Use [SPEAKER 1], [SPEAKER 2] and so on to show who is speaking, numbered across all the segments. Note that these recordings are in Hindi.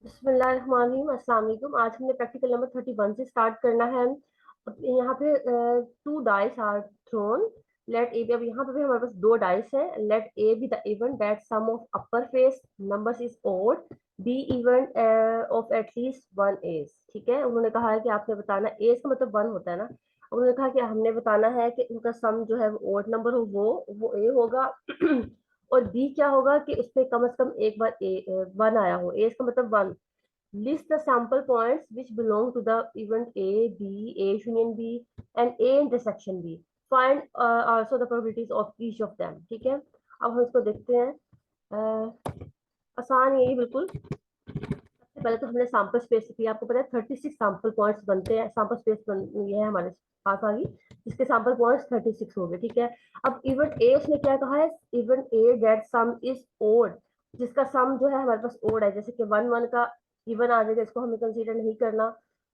[SPEAKER 1] बिस्मिल्लाहिर्रहमानिर्रहीम, अस्सलाम वालेकुम। आज हमने प्रैक्टिकल नंबर 31 से स्टार्ट करना है। यहाँ पे two dice are thrown. Let A B, अब यहाँ पे भी हमारे पास दो डाइस है। Let A B the event that sum of upper face numbers is odd, B event of at least one ace. ठीक है, उन्होंने कहा है कि आपने बताना, एज का मतलब वन होता है ना। उन्होंने कहा कि हमने बताना है कि उनका सम जो है वो ओड नंबर हो, वो ए होगा। और बी क्या होगा कि उसमें कम से कम एक बार ए वन आया हो। एज का मतलब one. List the sample points which belong to the event A, B, A union B, and A intersection B. Find also the probabilities of each of them. ठीक है, अब हम इसको देखते हैं। आसान है ये बिल्कुल। सबसे पहले तो हमने सैंपल स्पेस किया, आपको पता है 36 सैंपल पॉइंट्स बनते हैं। सैंपल स्पेस ये है हमारे पास आ गई, जिसके सैंपल पॉइंट्स 36 हो गए। ठीक है, अब इवेंट ए उसने क्या कहा है, event A that sum is odd, जिसका सम जो है हमारे पास ओड है। जैसे कि वन वन का इवन आ जाएगा, इसको हमें कंसीडर नहीं करना।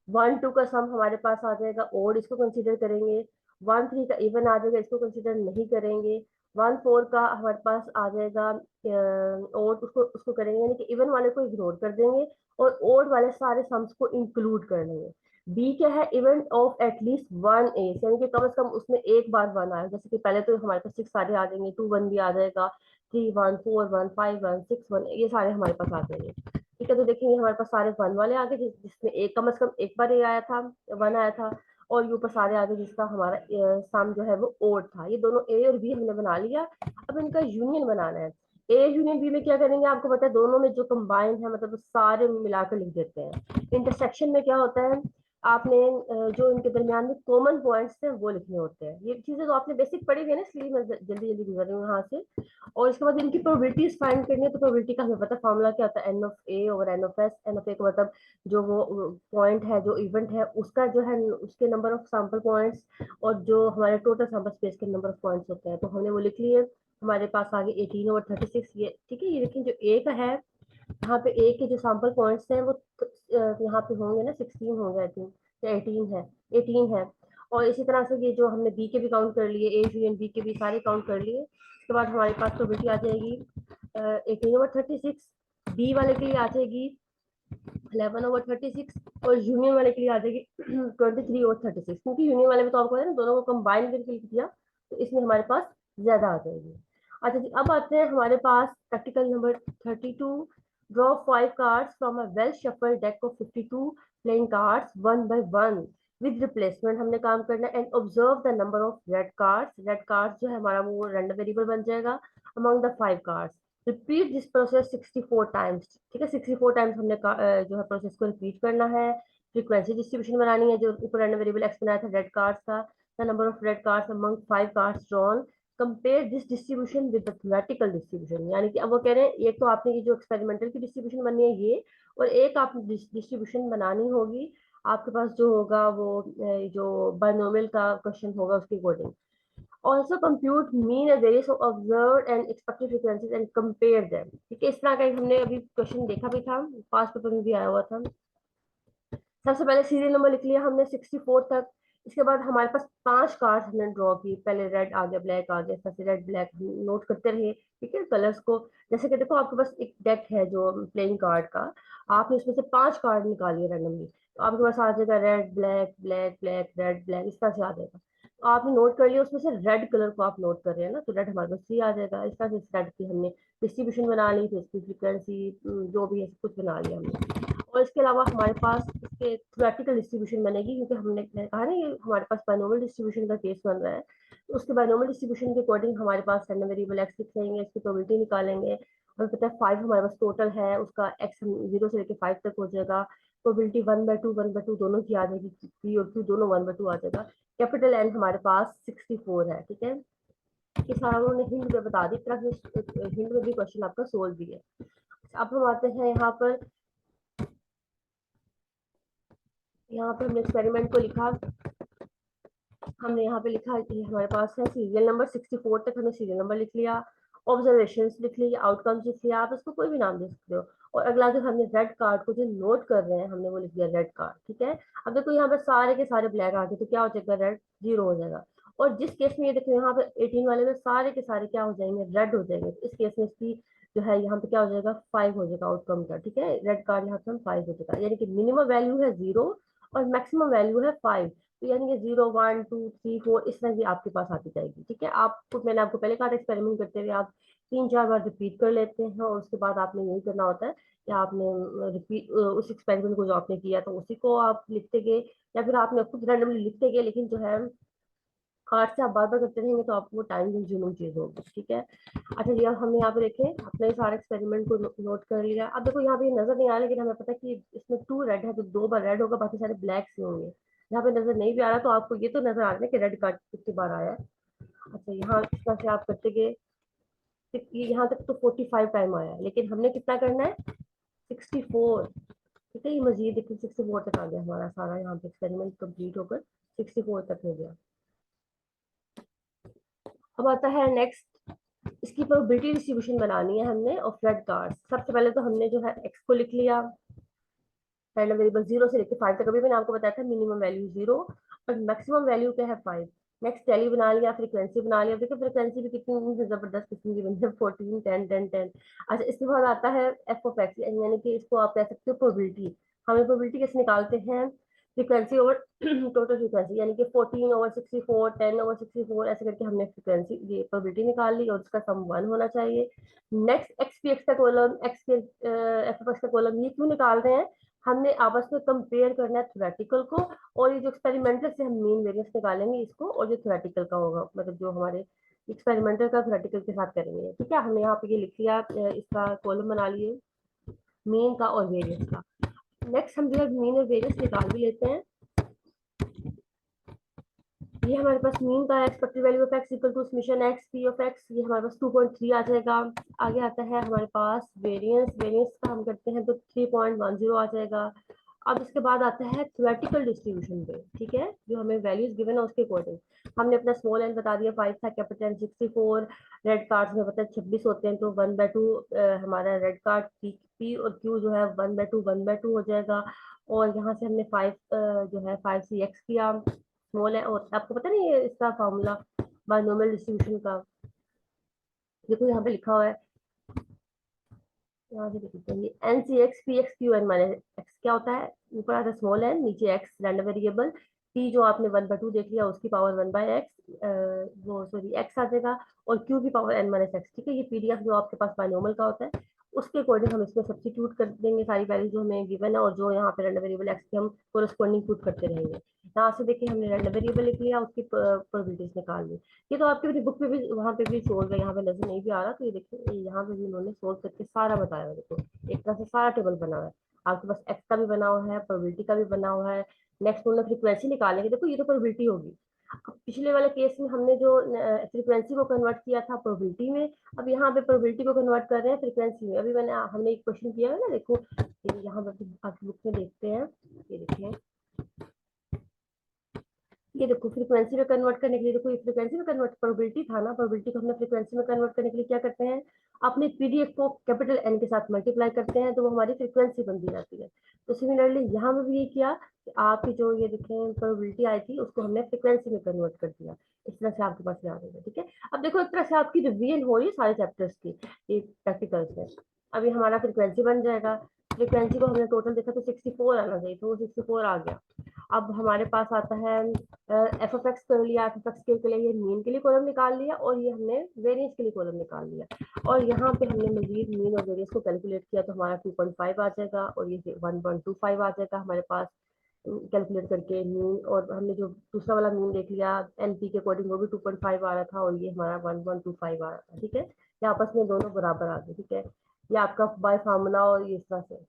[SPEAKER 1] वन टू का सम हमारे पास आ जाएगा ओड, इसको कंसीडर करेंगे। वन थ्री का इवन आ जाएगा, इसको कंसीडर नहीं करेंगे। वन फोर का हमारे पास आ जाएगा ओड, उसको उसको करेंगे, यानी कि इवन वाले को इग्नोर कर देंगे और ओड वाले सारे सम्स को इंक्लूड कर लेंगे। बी क्या है, event of at least one ace, यानी कि कम से कम उसमें एक बार वन आए। जैसे कि पहले तो हमारे पास सिक्स सारे आ जाएंगे, टू वन भी आ जाएगा, three one, four one, five one, six one, ये सारे हमारे पास आ जाएंगे। ठीक है, तो देखेंगे हमारे पास सारे वन वाले आ गए, जिसमें एक कम से कम एक बार ये आया था, वन आया था। और ये ऊपर सारे आ गए जिसका हमारा सम जो है वो ओड था। ये दोनों ए और बी हमने बना लिया। अब इनका यूनियन बनाना है। ए यूनियन बी में क्या करेंगे, आपको पता है दोनों में जो कंबाइंड है, मतलब सारे मिलाकर लिख देते हैं। इंटरसेक्शन में क्या होता है, आपने जो इनके दरमियान में कॉमन पॉइंट्स थे वो लिखने होते हैं। ये चीजें तो आपने बेसिक पढ़ी हुई है ना, इसलिए मैं जल्दी जल्दी गुजर रही हूँ यहाँ से। और इसके बाद इनकी प्रोबेबिलिटीज फाइंड करनी है। तो प्रोबेबिलिटी का हमें पता है फॉर्मूला क्या होता है, N of A over N of S. N of A का मतलब जो वो पॉइंट है, जो इवेंट है, उसका जो है उसके नंबर ऑफ सैंपल पॉइंट्स, और जो हमारे टोटल सैंपल स्पेस के नंबर ऑफ पॉइंट्स होते हैं। तो हमने वो लिख लिए। हमारे पास आगे 18 ओवर 36 ये। ठीक है, ये देखिए जो ए का है, यहाँ पे ए के जो सैंपल पॉइंट्स हैं वो यहाँ पे होंगे ना, 16 होंगे आई थिंक, या 18 है, 18 है। और इसी तरह से ये जो हमने बी के भी काउंट कर लिए, ए यूनियन बी के भी सारे काउंट कर लिए। उसके बाद हमारे पास प्रोबेबिलिटी आ जाएगी 18/36। बी वाले के लिए आ जाएगी 11/36, और यूनियन वाले के लिए आ जाएगी 23/36। क्योंकि यूनियन वाले में तो आपको है ना, दोनों को कंबाइन करके लिख दिया, तो इसमें हमारे पास ज्यादा आ जाएगी। अच्छा जी, अब आते हैं हमारे पास practical number 32। Draw 5 cards from a well shuffled deck of 52 playing cards one by one with replacement. हमने काम करना है। And observe the number of red cards. Red cards जो है हमारा वो रैंडम वेरिएबल बन जाएगा among the 5 cards. Repeat this process 64 times. ठीक है, 64 टाइम्स हमने जो है प्रोसेस को रिपीट करना है। फ्रीक्वेंसी डिस्ट्रीब्यूशन बनानी है, जो ऊपर रैंडम वेरिएबल एक्स बनाया था रेड कार्ड्स का। The number of red cards among 5 cards drawn. Compare this distribution with the theoretical distribution. यानी कि अब वो कह रहे हैं, एक तो आपने ये जो एक्सपेरिमेंटल की डिस्ट्रीब्यूशन बननी है ये, और एक आपने डिस्ट्रीब्यूशन बनानी होगी आपके पास जो होगा वो जो बायनोमियल का क्वेश्चन होगा उसके according. Also compute mean and variance of observed and expected frequencies and compare them। ठीक है, इस तरह का एक हमने अभी क्वेश्चन देखा भी था, पास्ट पेपर में भी आया हुआ था। सबसे पहले सीरियल नंबर लिख लिया हमने 64 तक। इसके बाद हमारे पास 5 कार्ड हमने ड्रॉ की। पहले रेड आ गया, ब्लैक आ गया, फिर रेड ब्लैक नोट करते रहे। ठीक है, कलर्स को। जैसे कि देखो आपके पास एक डेक है जो प्लेइंग कार्ड का, आपने उसमें से 5 कार्ड निकालिए रैंडमली, तो आपके पास आ जाएगा red black black black red black, इस तरह से आ जाएगा। तो आपने नोट कर लिया, उसमें से रेड कलर को आप नोट कर रहे हैं ना, तो रेड हमारे पास 3 आ जाएगा। इस तरह से रेड की हमने डिस्ट्रीब्यूशन बना ली, फिर इसकी फ्रिक्वेंसी जो भी है सब कुछ बना लिया हमने। और इसके अलावा हमारे पास इसके थ्योरेटिकल डिस्ट्रीब्यूशन बनेगी, क्योंकि हमने कहा ना ये हमारे पास बायनोमियल डिस्ट्रीब्यूशन का केस बन रहा है। तो उसके बायनोमियल डिस्ट्रीब्यूशन के अकॉर्डिंग हमारे पास रैंडम वेरिएबल एक्स लिख लेंगे, इसकी प्रोबेबिलिटी निकालेंगे। और पता है 5 हमारे पास टोटल है, उसका एक्स 0 से लेकर 5 तक हो जाएगा। प्रोबेबिलिटी 1/2 दोनों की आ जाएगी, पी और क्यू दोनों 1/2 आ जाएगा। कैपिटल एन हमारे पास 64 है। ठीक है, ये सारा उन्होंने हिंट में बता दी, इस तरह से हिंट में भी क्वेश्चन आपका सोल्व भी है। अब हम आते हैं यहाँ पर। यहाँ पे हमने एक्सपेरिमेंट को लिखा। हमने यहाँ पे लिखा कि हमारे पास है सीरियल नंबर 64 तक, हमने सीरियल नंबर लिख लिया। ऑब्जर्वेशन लिख लिया, आउटकम्स लिख लिया, आप इसको कोई भी नाम दे सकते हो। और अगला जो हमने रेड कार्ड को जो नोट कर रहे हैं हमने वो लिख दिया रेड कार्ड। ठीक है, अब देखो यहाँ पे सारे के सारे ब्लैक आ गए, तो क्या हो जाएगा, रेड 0 हो जाएगा। और जिस केस में ये देखो यहाँ पे 18 वाले में सारे के सारे क्या हो जाएंगे, रेड हो जाएंगे, तो इस केस में इसकी जो है यहाँ पे क्या हो जाएगा 5 हो जाएगा आउटकम का, ठीक है। रेड कार्ड यहाँ पे हम 5 हो जाएगा, यानी कि मिनिमम वैल्यू है 0 और मैक्सिमम वैल्यू है 5। तो यानी कि 0 1 2 3 4 इस तरह की आपके पास आती जाएगी, ठीक है। आपको मैंने आपको पहले कहा था एक्सपेरिमेंट करते हुए आप 3-4 बार रिपीट कर लेते हैं और उसके बाद आपने यही करना होता है कि आपने रिपीट उस एक्सपेरिमेंट को जो आपने किया तो उसी को आप लिखते गए, या फिर आपने खुद रैंडमली लिखते गए, लेकिन जो है कार्ड से आप बार बार करते रहेंगे तो आपको टाइम कंज्यूमिंग चीज होगी, ठीक है। अच्छा जी, अब हमने यहाँ पे देखे अपने सारे एक्सपेरिमेंट को नोट कर लिया। अब देखो यहाँ पे नजर नहीं आ रहा, लेकिन हमें पता है कि इसमें 2 रेड है तो 2 बार रेड होगा, बाकी सारे ब्लैक से होंगे। यहाँ पे नजर नहीं भी आ रहा तो आपको ये तो नजर आ रहा है कि रेड कार्ड कितनी बार आया है। अच्छा, यहाँ इस तरह से आप करते गए, ये यहाँ तक तो 45 टाइम आया है, लेकिन हमने कितना करना है 64, ठीक है। ये मजीद देखिए 64 तक आ गया हमारा सारा, यहाँ पे एक्सपेरिमेंट कंप्लीट होकर 64 तक हो गया। अब आता है नेक्स्ट, इसकी प्रोबेबिलिटी डिस्ट्रीब्यूशन बनानी है हमने ऑफ रेड कार्ड्स। सबसे पहले तो हमने जो है एक्स को लिख लिया, रैंडम वेरिएबल 0 से लेकर 5 तक। अभी मैंने आपको बताया था मिनिमम वैल्यू 0 और मैक्सिमम वैल्यू क्या है 5। नेक्स्ट टैली बना लिया, फ्रीक्वेंसी बना लिया। देखिए फ्रीक्वेंसी भी कितनी जबरदस्त किस्म की बनी है, 14 10 10 10। अच्छा, इसके बाद आता है एफ ऑफ एक्स, यानी कि इसको आप कह सकते हो प्रोबेबिलिटी। हमें प्रोबेबिलिटी कैसे निकालते हैं, फ्रीक्वेंसी ओवर टोटल फ्रीक्वेंसी, यानी कि 14 ओवर 64 10 ओवर 64 ऐसे करके हमने फ्रीक्वेंसी ये प्रोबेबिलिटी निकाल ली और उसका सम 1 होना चाहिए। नेक्स्ट एक्स पी एक्स का कॉलम, एक्स के एफ ऑफ एक्स का कॉलम, ये क्यों निकाल रहे हैं, हमने आपस में कंपेयर करना है थ्योरेटिकल को, और ये जो एक्सपेरिमेंटल से हम मीन वेरिएंस निकालेंगे इसको, और जो थ्योरेटिकल का होगा मतलब जो हमारे एक्सपेरिमेंटल का थ्योरेटिकल के साथ करेंगे, ठीक है। हमने यहाँ पे ये लिख लिया, इसका कॉलम बना लिए मीन का और वेरिएंस का। नेक्स्ट हम जो है मीन और वेरिएंस निकाल भी लेते हैं। ये हमारे पास मीन का expected value of X equal to summation X P of X, ये हमारे पास 2.3 आ जाएगा। आगे आता है हमारे पास वेरिएंस, वेरिएंस का हम करते हैं तो 3.10 आ जाएगा। अब इसके बाद आता है थ्योरेटिकल डिस्ट्रीब्यूशन पे, ठीक है, जो हमें वैल्यूज गिवन है उसके अकॉर्डिंग हमने अपना स्मॉल एन बता दिया 5 था, कैपिटल एन 64, रेड कार्ड्स में पता है 26 होते हैं तो 1/2 हमारा रेड कार्ड पी और क्यू जो है 1/2 हो जाएगा। और यहाँ से हमने 5 जो है 5 से x किया स्मॉल है। और आपको पता नहीं है इसका फॉर्मूला बायनोमियल डिस्ट्रीब्यूशन का, देखो यहाँ पे लिखा हुआ है, यहाँ से देख सकते हैं N C X P X Q N minus X क्या होता है, ऊपर आता है स्मॉल एन, नीचे एक्स रैंडम वेरिएबल, पी जो आपने 1/2 देख लिया उसकी पावर 1/x, वो सॉरी एक्स आ जाएगा, और क्यू की पावर एन माइनस एक्स, ठीक है। ये पीडीएफ जो आपके पास बायनोमियल का होता है उसके अकॉर्डिंग हम इसमें सब्स्टिट्यूट कर देंगे सारी वैल्यू जो हमें गिवन है, और जो यहाँ पे रैंडम वेरिएबल एक्स की हम कोरस्पॉन्डिंग पुट करते रहेंगे। यहाँ से देखिए हमने रैंडम वेरिएबल लिख लिया, उसकी प्रोबेबिलिटीज निकाल ली। ये तो आपकी बुक पे भी वहाँ पे भी सोल्व है, यहाँ पे नजर नहीं भी आ रहा तो ये देखिए यहाँ पे भी उन्होंने सोल्व करके सारा बताया है। देखो एक तरह से सारा टेबल बना हुआ है आपके पास, एक्स का भी बना हुआ है, प्रोबेबिलिटी का भी बना हुआ है। नेक्स्ट उन्होंने फ्रीक्वेंसी निकालेंगे, देखो ये तो प्रोबेबिलिटी होगी। अब पिछले वाले केस में हमने जो फ्रीक्वेंसी को कन्वर्ट किया था प्रोबेबिलिटी में, अब यहाँ पे प्रोबेबिलिटी को कन्वर्ट कर रहे हैं फ्रीक्वेंसी में। अभी हमने एक क्वेश्चन किया है ना, देखो यहाँ पर आपकी बुक में देखते हैं, ये देखिए ये देखो फ्रीक्वेंसी में कन्वर्ट करने के लिए, देखो ये फ्रीक्वेंसी में कन्वर्ट प्रोबेबिलिटी था ना, प्रोबेबिलिटी को हमने फ्रीक्वेंसी में कन्वर्ट करने के लिए क्या करते हैं, अपने पीडीएफ को कैपिटल एन के साथ मल्टीप्लाई करते हैं तो वो हमारी फ्रीक्वेंसी बन दी जाती है। तो सिमिलरली यहाँ में भी ये किया कि आपकी जो ये देखें प्रोबेबिलिटी आई थी उसको हमने फ्रीक्वेंसी में कन्वर्ट कर दिया, इस तरह से आपके पास याद होगा, ठीक है। अब देखो एक तरह से आपकी रिवीजन हो रही है सारे चैप्टर्स की ये प्रैक्टिकल्स में। अभी हमारा फ्रीक्वेंसी बन जाएगा, फ्रीक्वेंसी को हमने टोटल देखा तो 64 आना चाहिए, तो वो 64 आ गया। अब हमारे पास आता है एफ ऑफ एक्स कर लिया, एफ ऑफ एक्स के लिए ये मीन के लिए कॉलम निकाल लिया और ये हमने वेरिएंस के लिए कॉलम निकाल लिया, और यहाँ पे हमने मजीद मीन और वेरिएंस को कैलकुलेट किया तो हमारा 2.5 आ जाएगा और ये 1.25 आ जाएगा हमारे पास कैलकुलेट करके मीन। और हमने जो दूसरा वाला मीन देख लिया एनपी के अकॉर्डिंग वो भी 2.5 आ रहा था और ये हमारा 1.25 आ रहा था, ठीक है। ये आपस में दोनों बराबर आ गए, ठीक है। ये आपका बाय फार्मूला और ये इस तरह से।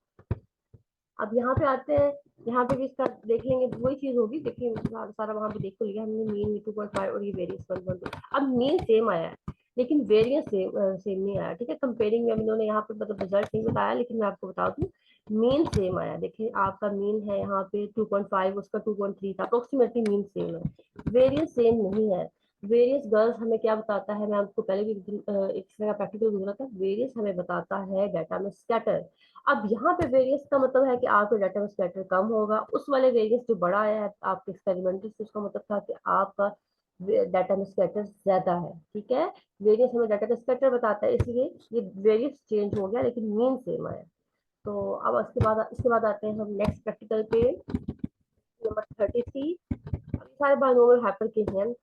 [SPEAKER 1] अब यहाँ पे आते हैं, यहाँ पे भी इसका देख लेंगे तो वही चीज होगी, देखिए सारा वहां पे देख तो लिया हमने, मीन 2.5 और ये वेरियंस 1.2। अब मीन सेम आया है लेकिन वेरियंस सेम नहीं आया, ठीक है। कंपेयरिंग में इन्होंने यहाँ पे मतलब रिजल्ट नहीं बताया, लेकिन मैं आपको बता दूं मीन सेम आया। देखिए आपका मीन है यहाँ पे 2.5, उसका 2.3 था, अप्रोक्सीमेटली मीन सेम है, वेरियंस सेम नहीं है। वेरियस गर्ल्स हमें क्या बताता है, मैं आपको पहले भी एक तरह का प्रैक्टिकल गुजरा था, वेरियस हमें बताता है डाटा में स्कैटर। अब यहाँ पे वेरियस का मतलब है कि आपके डाटा में स्कैटर कम होगा, उस वाले वेरियस जो बड़ा आया है आपके एक्सपेरिमेंटल से उसका मतलब था कि आपका डाटा में स्कैटर ज्यादा है, ठीक है। वेरियंस हमें डाटा का स्कैटर बताता है, इसलिए ये वेरियंस चेंज हो गया लेकिन मीन सेम आया। तो अब इसके बाद आते हैं हम नेक्स्ट प्रैक्टिकल पे, नंबर 33। अब ये सारे बाइनोमियल हाइपर के हैं।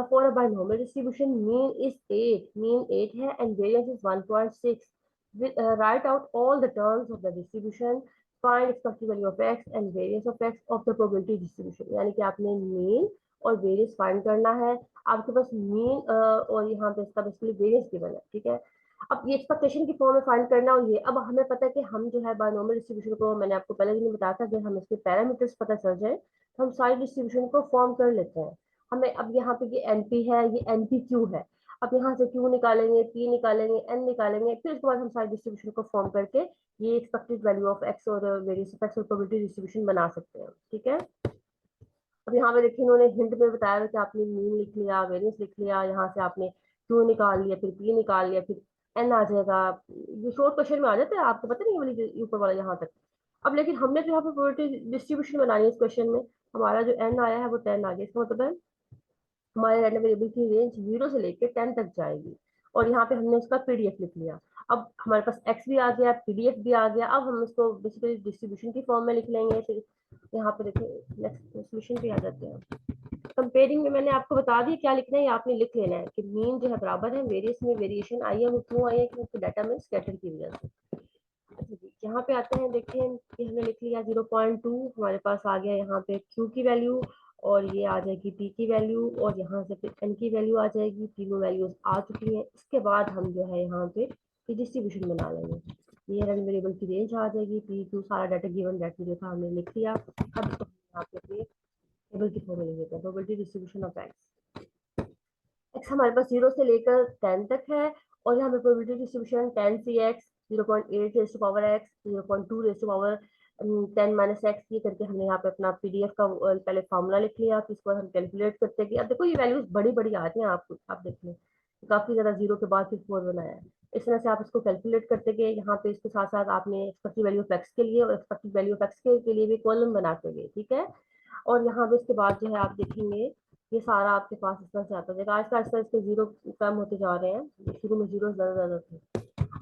[SPEAKER 1] For a binomial distribution mean is 8, mean 8 है and variance is 1.6। write out all the terms of the distribution, find expected value of x and variance of x of the probability distribution। यानी कि आपने मीन और वेरियंस फाइंड करना है। आपके पास मीन और यहाँ पे इसका बेसिकली वेरियंस गिवन है, ठीक है। अब ये एक्सपेक्टेशन की फॉर्म में फाइंड करना, और ये अब हमें पता है कि हम जो है बायनोमियल डिस्ट्रीब्यूशन को, मैंने आपको पहले दिन बताया था, अगर हम इसके पैरामीटर्स पता चल जाए तो हम सारी डिस्ट्रीब्यूशन को फॉर्म कर लेते हैं। हमें अब यहाँ पे ये एनपी है, ये एनपी क्यू है। अब यहाँ से क्यू निकालेंगे, पी निकालेंगे, एन निकालेंगे, फिर उसके बाद हम सारी डिस्ट्रीब्यूशन को फॉर्म करके ये एक्सपेक्टेड वैल्यू ऑफ एक्स और वेरियंस ऑफ एक्स और प्रोबेबिलिटी डिस्ट्रीब्यूशन बना सकते हैं, ठीक है। अब यहाँ पे देखिए इन्होंने हिंट में बताया कि आपने मीन लिख लिया, वेरियंस लिख लिया, यहाँ से आपने क्यू निकाल लिया, फिर पी निकाल लिया, फिर एन आ जाएगा। ये शॉर्ट क्वेश्चन में आ जाता है, आपको पता नहीं, ये वाली ऊपर वाला यहाँ तक। अब लेकिन हमने जो यहाँ पे प्रोबेबिलिटी डिस्ट्रीब्यूशन बनानी है इस क्वेश्चन में, हमारा जो एन आया है वो 10 आ गया। इसका मतलब है हमारे रैंडम वेरिएबल की रेंज 0 से लेकर 10 तक जाएगी। और यहाँ पे हमने उसका पीडीएफ लिख लिया। अब हमारे पास एक्स भी आ गया, पीडीएफ भी आ गया। अब हम इसको बेसिकली डिस्ट्रीब्यूशन की फॉर्म में लिख लेंगे। फिर यहाँ पे देखिए नेक्स्ट सोल्यूशन पे आ जाते हैं। कंपेयरिंग में मैंने आपको बता दिया क्या लिखना है, ये आपने लिख लेना है कि मीन जो है बराबर है, वेरियस में वेरिएशन आई है, वो क्यों आई है, क्योंकि डाटा में स्कैटर की वजह से। अच्छा जी, यहाँ पे आते हैं, देखिए कि हमने लिख लिया 0.2, हमारे पास आ गया यहाँ पे क्यू की वैल्यू, और ये आ जाएगी पी की वैल्यू, और यहाँ से फिर एन की वैल्यू आ जाएगी। तीनों वैल्यूज आ चुकी हैं। इसके बाद हम जो है यहाँ पे डिस्ट्रीब्यूशन बना लेंगे। ये रैंडम वेरिएबल की रेंज आ जाएगी, पी क्यू सारा डाटा गिवन डाटा जो था हमने लिख लिया। अब इसको यहाँ पे अपने टेबल की फॉर्म में लिख देते हैं, probability distribution of x. X हमारे पास 0 से लेकर 10 तक है, और यहाँ पे probability distribution 10 C X, 0.8 raise to power X, 0.2 raise to power 10 minus X, ये करके हमने यहाँ पे अपना पीडीएफ का पहले फॉर्मूला लिख लिया। फिर इसको हम कैलकुलेट करते गए। अब देखो ये वैल्यूज बड़ी बड़ी आ रही हैं, आप देख लें काफी ज्यादा, जीरो के बाद फिर 4 बनाया है। इस तरह से आप इसको कैलकुलेट करते गए। यहाँ पे इसके साथ साथ आपने एक्सपेक्टेड वैल्यू ऑफ एक्स के लिए और एक्सपेक्टेड वैल्यू ऑफ एक्स के लिए भी कॉलम बनाते गए, ठीक है। और यहाँ पे इसके बाद जो है आप देखेंगे ये सारा आपके पास इस तरह से आता जाएगा। आहिस्ता आहिस्ता इसके जीरो कम होते जा रहे हैं, शुरू में जीरो ज्यादा ज्यादा थे।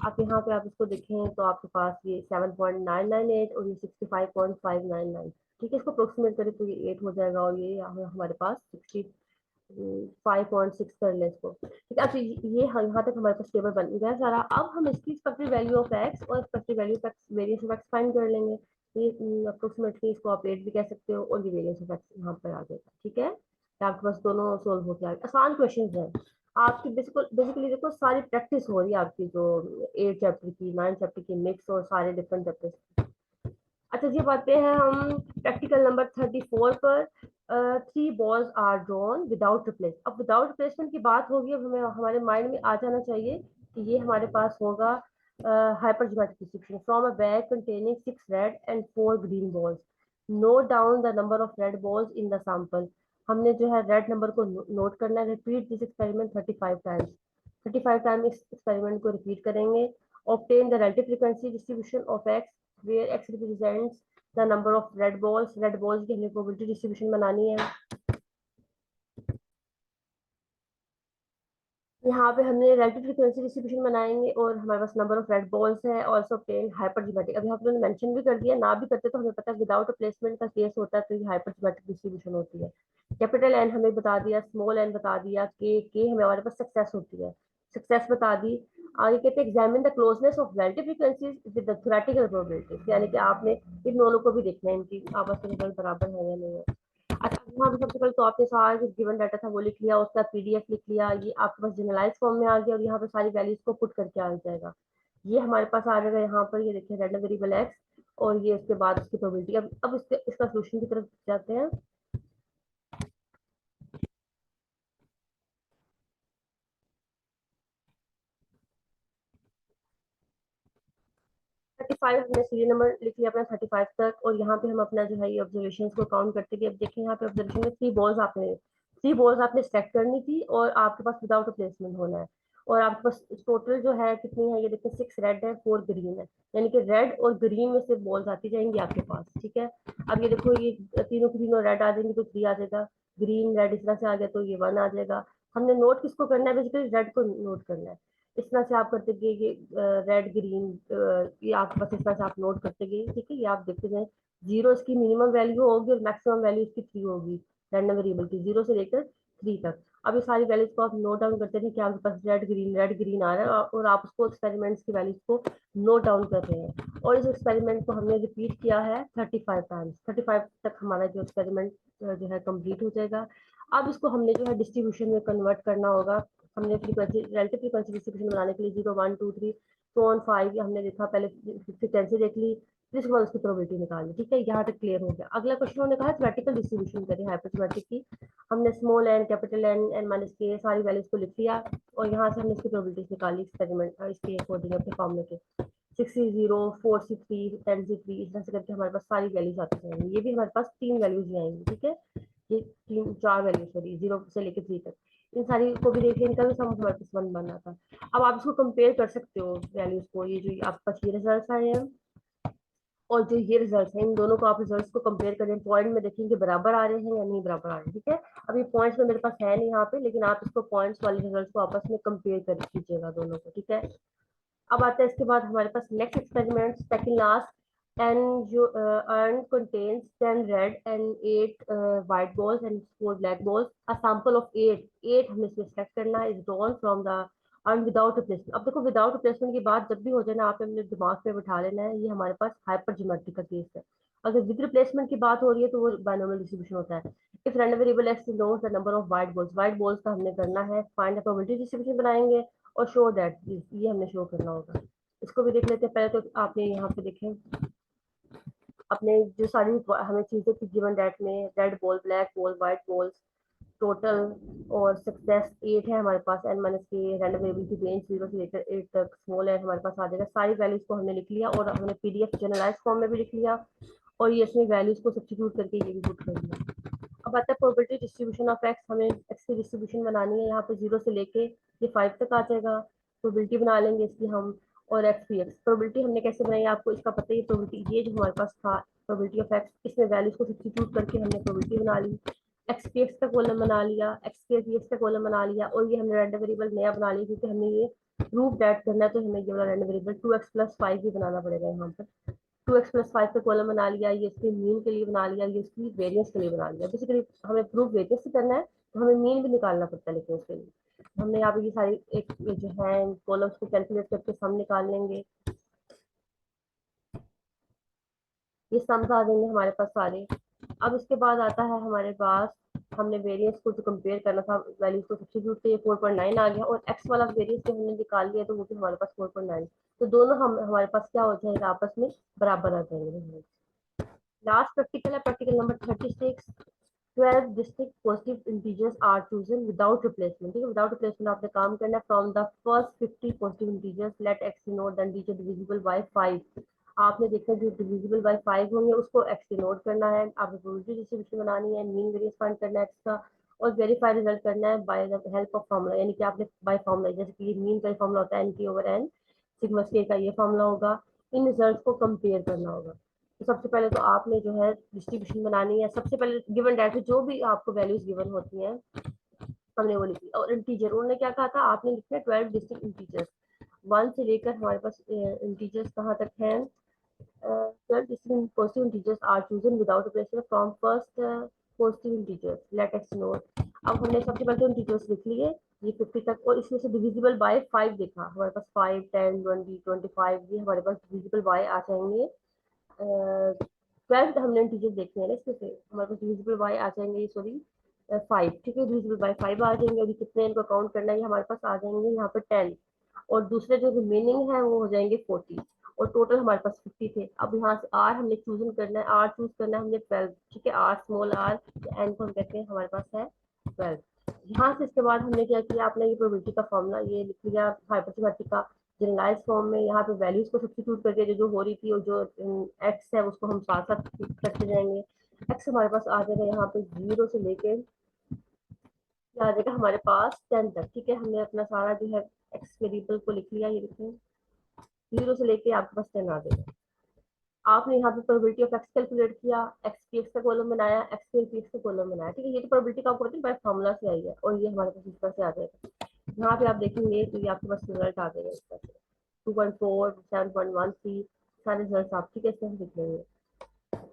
[SPEAKER 1] आप यहाँ पे आप इसको देखें तो आपके पास ये 7.998 और ये 65.599, ठीक है। इसको अप्रोक्सीमेट करें तो ये 8 हो जाएगा, और ये हमारे पास 65.6 कर ले इसको, ठीक है। अब ये यहाँ तक हमारे पास टेबल बन गया सारा। अब हम इसकी एक्सपेक्टेड वैल्यू ऑफ एक्स और expected value of x, variance of x find कर लेंगे। ये अप्रोक्सीमेटली इसको आप 8 भी कह सकते हो, और ये वेरिएंस ऑफ एक्स यहाँ पर आ जाएगा, ठीक है। तो आपके पास दोनों सोल्व हो गया, आसान क्वेश्चन है आपकी। बेसिकली देखो सारी प्रैक्टिस हो रही है आपकी, जो 8 चैप्टर की, 9 चैप्टर की मिक्स, और सारे डिफरेंट चैप्टर्स। अच्छा जी, बातें हैं हम प्रैक्टिकल नंबर 34 पर। 3 balls are drawn without replace. अब विदाउट रिप्लेसमेंट की बात होगी, अब हमें हमारे माइंड में आ जाना चाहिए कि ये हमारे पास होगा hypergeometric distribution from a bag containing 6 red and 4 green balls. Note down the number of red balls in the sample. हमने जो है रेड नंबर को नोट करना है। Repeat this experiment 35 times. 35 time इस एक्सपेरिमेंट को रिपीट करेंगे। Obtain the relative frequency distribution of x where x represents the number of red balls। Red balls की हमें प्रोबेबिलिटी डिस्ट्रीब्यूशन बनानी है। यहाँ पे हमने relative frequency distribution बनाएंगे, और हमारे पास नंबर ऑफ रेड बॉल्स है। ऑल्सो obtain hypergeometric, अभी आप लोगों ने मेंशन भी कर दिया, ना भी करते तो हमें पता है विदाउट प्लेसमेंट का केस होता है तो ये hypergeometric डिस्ट्रीब्यूशन होती है। कैपिटल एन हमें बता दिया, स्मॉल एन बता दिया, के हमें हमारे पास सक्सेस होती है, सक्सेस बता दी। आगे कहते हैं examine the closeness of relative frequencies with the theoretical probabilities, यानी कि आपने इन दोनों को भी देखना है, इनकी आपस में रिजल्ट बराबर है या नहीं है। अच्छा, यहाँ पे सबसे पहले तो आपने सारा जो गिवन डाटा था वो लिख लिया, उसका पीडीएफ लिख लिया, ये आपके पास जनरलाइज फॉर्म में आ गया, और यहाँ पे सारी वैल्यूज को पुट करके आ जाएगा। ये हमारे पास आ जाएगा यहाँ पर, ये देखिए रैंडम वेरिएबल एक्स, और ये उसके बाद उसकी प्रोबेबिलिटी। अब इसका सोल्यूशन की तरफ जाते हैं। 35 हमने सीरियल नंबर लिख लिया अपना 35 तक, और यहाँ पे हम अपना जो है ये ऑब्जर्वेशन को काउंट करते गए। अब देखिए यहाँ पे ऑब्जर्वेशन में 3 बॉल्स आपने सेलेक्ट करनी थी, और आपके पास विदाउट प्लेसमेंट होना है। और आपके पास टोटल जो है कितनी है, ये देखिए 6 रेड है, 4 ग्रीन है, यानी कि रेड और ग्रीन में से बॉल्स आती जाएंगी आपके पास, ठीक है। अब ये देखो ये तीनों की तीनों रेड आ जाएंगी तो 3 आ जाएगा, ग्रीन रेड इस तरह से आ गया तो ये 1 आ जाएगा। हमने नोट किसको करना है, बेसिकली रेड को नोट करना है। इस तरह से आप करते गए ये रेड ग्रीन, ये आप बस इस तरह से आप नोट करते गए, ठीक है। ये आप देखते जाए, जीरो इसकी मिनिमम वैल्यू होगी और मैक्सिमम वैल्यू इसकी 3 होगी, रैंडम वेरिएबल की, 0 से लेकर 3 तक। अब ये सारी वैल्यूज को आप नोट डाउन करते थे कि आपके पास रेड ग्रीन आ रहा है, और आप उसको एक्सपेरिमेंट्स की वैल्यूज को नोट डाउन कर रहे हैं। और इस एक्सपेरिमेंट को हमने रिपीट किया है 35 टाइम्स, 35 तक हमारा जो एक्सपेरिमेंट जो है कंप्लीट हो जाएगा। अब इसको हमने जो है डिस्ट्रीब्यूशन में कन्वर्ट करना होगा। हमने फ्रीक्वेंसी, रिलेटिव फ्रीक्वेंसी डिस्ट्रीब्यूशन बनाने के लिए 0 1 2 3 तो ऑन 5 हमने देखा, पहले फ्रीक्वेंसी देख ली, फिर उसके बाद उसकी प्रोबेबिलिटी निकाली, ठीक है। यहाँ तक क्लियर हो गया। अगला क्वेश्चन उन्होंने कहा थ्योरेटिकल डिस्ट्रीब्यूशन करें हाइपरथमेटिक की। हमने small N, capital N, N minus K सारी वैल्यूज को लिख लिया, और यहाँ से हमने इसकी प्रोबेबिलिटीज निकाली एक्सपेरिमेंट इसके अकॉर्डिंग अपने फॉर्मूले के। 6C0, 4C3, 10C3, इस तरह से करके हमारे पास सारी वैल्यूज आती जाएंगी। ये भी हमारे पास 3 वैल्यूज ही आएंगी, ठीक है। ये 4 वैल्यूज, सॉरी, 0 से लेकर 3 तक। इन सारी को भी देखिए, इनका भी सम हमारे पास 1 बना था। अब आप इसको कंपेयर कर सकते हो वैल्यूज को, ये जो आपके पास ये रिजल्ट आए हैं और जो ये रिजल्ट है, इन दोनों को आप रिजल्ट्स को कंपेयर करें, पॉइंट में देखेंगे बराबर आ रहे हैं या नहीं बराबर आ रहे हैं, ठीक है। अभी पॉइंट्स में मेरे पास है नहीं यहाँ पे, लेकिन आप इसको पॉइंट्स वाले रिजल्ट्स को आपस में कंपेयर कर कीजिएगा दोनों को, ठीक है। अब आता है इसके बाद हमारे पास next experiment, second last. And जो urn contains 10 red and 8 white balls and 4 black balls, a sample of 8 हमें इसमें सेलेक्ट करना है, is drawn from the urn without replacement. अब देखो, विदाउट रिप्लेसमेंट की बात जब भी हो जाए ना, आप अपने दिमाग पे बिठा लेना है, ये हमारे पास हाइपर ज्योमेट्री का केस है। अगर विद रिप्लेसमेंट की बात हो रही है तो वो बाइनोमियल डिस्ट्रीब्यूशन होता है। If random variable x knows the number of white balls का हमने करना है, फाइंड द प्रोबेबिलिटी डिस्ट्रीब्यूशन बनाएंगे और शो दैट, ये हमने शो करना होगा। इसको भी देख लेते हैं। पहले तो आपने यहाँ पे देखें, अपने जो सारी हमें चीजें थी गिवन डेट में, red ball, black ball, white balls, total और सक्सेस 8 है हमारे पास, एन माइनस के रैंडम वेरिएबल की रेंज 0 से लेकर 8 तक स्मॉल है हमारे पास आ जाएगा। सारी वैल्यूज को हमने लिख लिया और हमने पीडीएफ जनरलाइज फॉर्म में भी लिख लिया, और ये इसमें वैल्यूज को सब्स्टिट्यूट करके ये भी पुट कर दिया। अब आता है प्रोबेबिलिटी डिस्ट्रीब्यूशन ऑफ एक्स। हमें एक्स की डिस्ट्रीब्यूशन बनानी है, यहाँ पे 0 से लेके ये 5 तक आ जाएगा। प्रोबेबिलिटी बना लेंगे इसकी हम, और एक्स पी एक्स। प्रोबेबिलिटी हमने कैसे बनाई, आपको इसका पता ही। प्रोबेबिलिटी ये जो हमारे पास था, प्रोबेबिलिटी ऑफ एक्स, इसमें वैल्यूज को सब्स्टिट्यूट करके हमने प्रोबेबिलिटी बना ली। एक्स पी एक्स का कॉलम बना लिया, एक्स के पी एक्स का कॉलम बना लिया, और ये हमने रैंडम वेरिएबल नया बना लिया, क्योंकि हमने ये प्रूफ दैट करना है, तो हमें ये वाला रैंडम वेरिएबल 2x+5 भी बनाना पड़ेगा यहाँ पर। 2x+5 का कॉलम बना लिया, ये इसके मीन के लिए बना लिया, ये इसकी वेरिएंस के लिए बना लिया। बेसिकली हमें प्रूफ वेरिएंस ही करना है, तो हमें मीन भी निकालना पड़ता है, लेकिन उसके लिए हमने यहाँ पे ये सारी एक ये जो है कॉलम्स को कैलकुलेट करके सम निकाल लेंगे। ये सम्स आ जाएंगे हमारे पास सारे। अब इसके बाद आता है हमारे पास, हमने वेरिएंस को जो कंपेयर करना था, वैल्यूज को सब्स्टिट्यूट किए, 4.9 आ गया, और एक्स वाला वेरिएंस जो हमने निकाल लिया तो वो भी हमारे पास 4.9। तो दोनों हम हमारे पास क्या हो जाएगा, आपस में बराबर आ जाएंगे। लास्ट प्रैक्टिकल है, practical number 36। 12 distinct positive integers are chosen without replacement, ठीक है। विदाउट रिप्लेसमेंट आपने काम करना है। From the first 50 positive integers let X denote the integer divisible by 5। आपने देखा जो डिविजिबल बाय 5 होंगे उसको एक्स डिनोट करना है। आपने प्रोबेबिलिटी डिस्ट्रीब्यूशन बनानी है, मीन वेरिएंस फाइंड करना है एक्स का, और वेरीफाई रिजल्ट करना है by the help of formula, यानी कि आपने बाय फार्मूला, जैसे कि मीन का फार्मूला होता है NP/n, सिग्मा स्केयर का ये फार्मूला होगा। इन रिजल्ट को कंपेयर करना होगा। तो सबसे पहले तो आपने जो है डिस्ट्रीब्यूशन बनानी है। सबसे पहले गिवन डाटा जो भी आपको वैल्यूज गिवन होती हैं हमने वो लिखी, और इंटीजर उन्होंने क्या कहा था, आपने लिखना है 12 डिस्टिंक्ट इंटीजर्स। 1 से लेकर हमारे पास इंटीजर्स कहाँ तक हैं, 12 distinct positive integers are chosen without replacement from first positive integers let x note. अब हमने सबसे पहले तो इंटीजर्स लिख लिए ये 50 तक, और इसमें से डिविजिबल बाय 5 देखा, हमारे पास 5 10 20 25 ये हमारे पास डिविजिबल बाय आ जाएंगे। 12 हमने इंटीजर्स देखने हैं ना, इसमें से हमारे पास डिविजिबल बाय आ जाएंगे, सॉरी 5, ठीक है। डिविजिबल बाय 5 आ जाएंगे, अभी कितने इनको काउंट करना है, ये हमारे पास आ जाएंगे यहाँ पर 10, और दूसरे जो रिमेनिंग है वो हो जाएंगे 40, और टोटल हमारे पास 50 थे। अब यहाँ से आर हमने चूजन करना है, आर चूज करना है हमने 12, ठीक है। आर स्मॉल आर, एन को हम कहते हैं, हमारे पास है 12। यहाँ से इसके बाद हमने क्या किया, आपने ये प्रोबेबिलिटी का फॉर्मूला ये लिख लिया हाइपोथेटिकल का जनरलाइज फॉर्म में। यहाँ पे वैल्यूज को सब्स्टिट्यूट करके जो जो हो रही थी, और जो एक्स है उसको हम साथ साथ करते जाएंगे। एक्स हमारे पास आ जाएगा यहाँ पे 0 से लेके आ जाएगा हमारे पास 10 तक, ठीक है। हमने अपना सारा जो है एक्स वेरिएबल को लिख लिया, ये लिखें 0 से लेके आपके पास 10 आ जाएगा। आपने यहाँ पे प्रोबेबिलिटी ऑफ एक्स कैलकुलेट किया, एक्स पी एक्स का कॉलम बनाया, एक्स पी पी एक्स का कॉलम बनाया, ठीक है। ये तो प्रोबेबिलिटी का आपको बाय फॉर्मूला से आई है, और ये हमारे पास इस तरह से आ जाएगा। यहाँ पे आप देखेंगे तो ये आपके पास रिजल्ट आ जाएगा इस तरह से, 2.4, 7.13 सारे रिजल्ट आप ठीक है इसमें लिख लेंगे।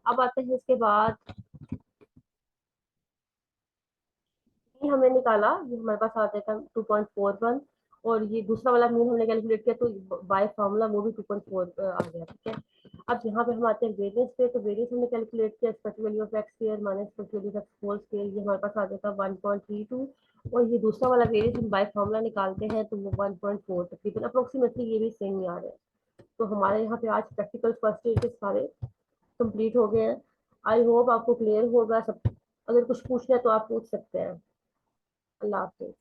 [SPEAKER 1] अब आते हैं इसके बाद, ये हमने निकाला, ये हमारे पास आ जाएगा 2.41, और ये दूसरा वाला मीन हमने कैलकुलेट किया तो बाय फार्मूला वो भी 2.4 आ गया, ठीक है। अब यहाँ पे हम आते हैं वेरियंस पे, तो वेरियंस हमने कैलकुलेट किया expected value of X square minus expected value of X whole square, ये हमारे पास आ जाएगा 1.32, और ये दूसरा वाला वेरियंस हम बाय फार्मूला निकालते हैं तो वो 1.4 तकरीबन अप्रोक्सीमेटली ये भी सेम ही आ रहे हैं। तो हमारे यहाँ पे आज प्रैक्टिकल फर्स्ट ईयर के सारे कंप्लीट हो गए हैं। आई होप आपको क्लियर होगा सब। अगर कुछ पूछना है तो आप पूछ सकते हैं। अल्लाह हाफिज।